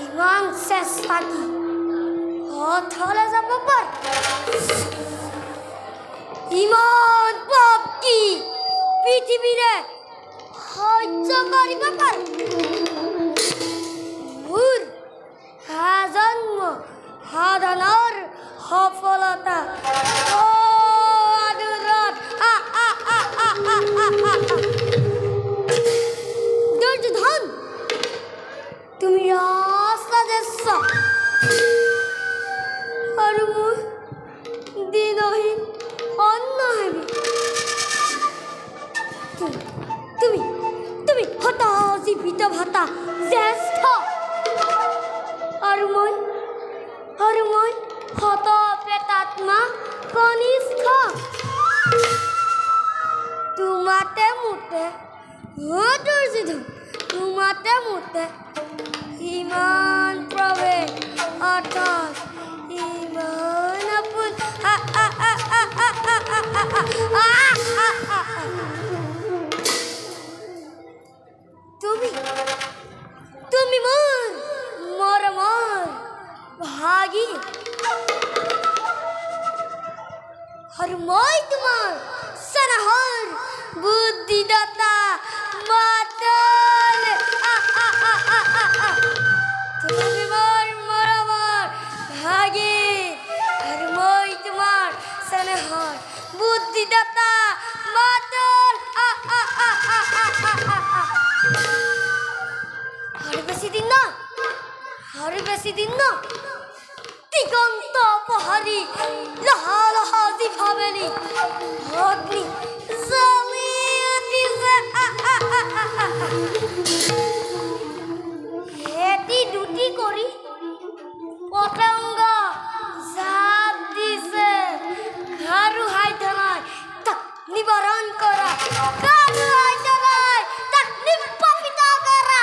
ইমান চেষ্টা কি হলে যাব পাৰ ইমান পাপ কি পৃথিৱীৰে সহ্য কৰিব পাৰ মোৰ জন্ম সাধনৰ সফলতা দুৰ্যোধন তুমি ৰাস্তা দেছ আৰু মোৰ দিনহীন অন্ন হেবি তুমি তুমি হতা জীৱিত ভাতা জ্যেষ্ঠ আৰু মই হত প্ৰেতাত্মা কনিষ্ঠ তোমাতে মোতে দুৰ্যোধন তোমাতে মোতে ইমান প্ৰৱেশ অৰ্থত ইমান আপোন তুমি মোৰ মৰমৰ ভাগী আৰু মই তোমাৰ সৰহৰ বুদ্ধিদাতা মাতল তুমি মোৰ মৰমৰ ভাগী আৰু মই তোমাৰ সৰহৰ বুদ্ধিদাতা মাতল আৰু বেছি দিন ন দিগন্ত পহাৰি লহা লহা জিভাবেলি অগ্নি জ্বলি উঠিছে এটি দুটি কৰি পতংগ জাপ দিছে আৰু হাইতে নাই তাক নিবাৰণ কৰা আৰু হাইতে নাই তাক নিপাপিত কৰা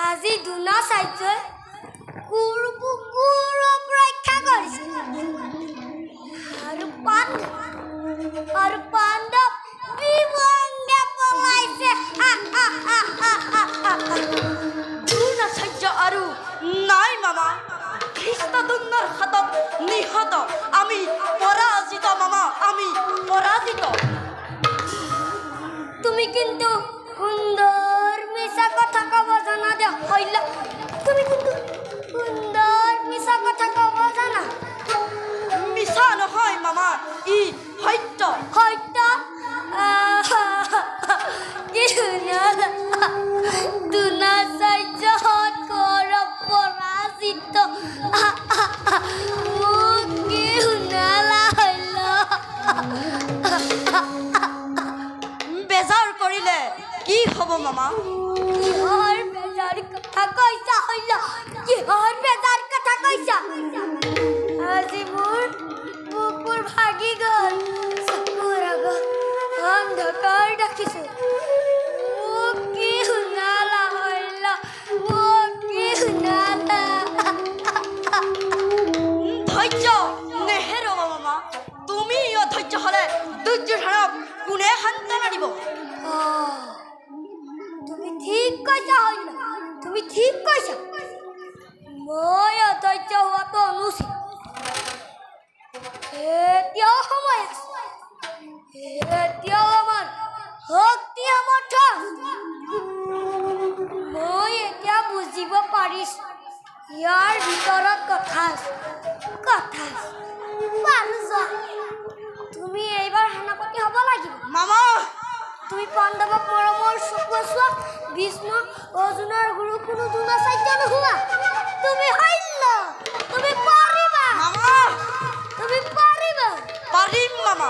আজি দুনা চাইছে ৰক্ষা কৰিছে আৰু পাণ্ডৱ বিভংগে পলাইছে দুনাচাৰ্য আৰু নাই মামা খ্ৰীষ্টাদুন্নৰ হাতত নিহত আমি পৰাজিত মামা আমি পৰাজিত তুমি কিন্তু সুন্দৰ মিছা কথা কব জানা দে হইল তুমি কিন্তু সুন্দৰ মিছা কথা কব জানা মিছা নহয় মামা ই সত্য সত্য দুনাচাৰ্য কৰ পৰাজিত মোক কি শুনালা হইল বেজাৰ কৰিলে কি হ'ব মামা কিহৰ বেজাৰ কথা কৈছা হইল কিহৰ বেজাৰ কথা কৈছা আজি মোৰ বুকুৰ ভাগি গ'ল চকুৰ আগত অন্ধকাৰ দেখিছো মোক কি শুনালা হইল মোক কি শুনালা ধৈৰ্য নেহেৰাব মামা তুমি অধৈৰ্য হ'লে দুৰ্যোধনক কোনে সান্তনা দিব তুমি ঠিক কৈছা হইল তুমি ঠিক কৈছা মই অধৈৰ্য হোৱাটো অনুচিত এতিয়াও সময় আছে এতিয়াও আমাৰ শক্তি সামৰ্থ মই এতিয়া বুজিব পাৰিছো ইয়াৰ ভিতৰত কথা আছে বাৰু যোৱা তুমি এইবাৰ সেনাপতি হ'ব লাগিব মামা তুমি পাণ্ডৱক মৰমৰ চকুৱে চোৱা বিষ্ণু অৰ্জুনৰ গুৰু কোনো দ্ৰোণাচাৰ্য নোহোৱা তুমি সৈন্য তুমি পাৰিবা মামা তুমি পাৰিবা পাৰিম মামা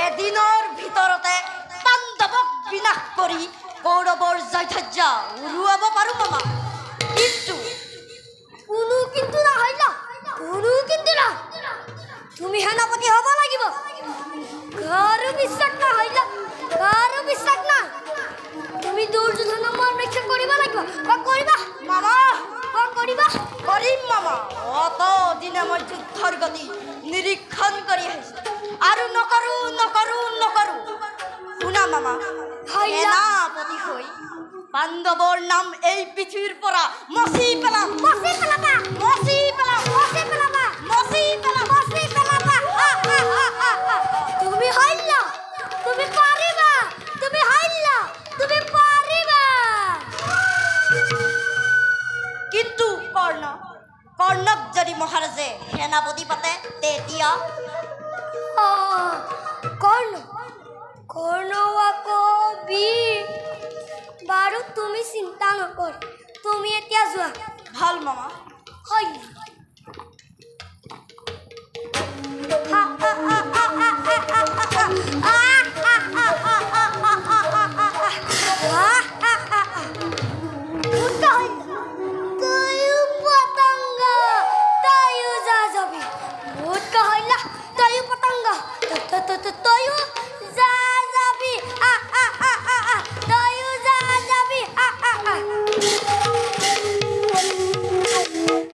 এদিনৰ ভিতৰতে পাণ্ডৱক বিনাশ কৰি কৌৰৱৰ জয়ধ্বজা উৰুৱাব পাৰোঁ মামা কিন্তু কোনো কিন্তু নহয় ন কোনো কিন্তু না তুমি সেনাপতি হ'ব লাগিব কাৰো বিশ্বাস নহয় ন কাৰো বিশ্বাস নাই তুমি দুৰ্যোধনক মৰমেক্ষা কৰিব লাগিব বা কৰিবা মামা বা কৰিবা কৰিম মামা অত দিনে মই যুদ্ধৰ গতি নিৰীক্ষণ কৰি আহিছোঁ আৰু নকৰোঁ শুনা মামা সেনাপতি হৈ পাণ্ডৱৰ নাম এই পৃথিৱীৰ পৰা মচি পেলাম তুমি সৈন্য তুমি পাৰিবা তুমি সৈন্য তুমি পাৰিবা কিন্তু কৰ্ণক যদি মহাৰাজে সেনাপতি পাতে তেতিয়া কৰ্ণ আকৌ বীৰ বাৰু তুমি চিন্তা নকৰ তুমি এতিয়া যোৱা ভাল মামা সৈন্য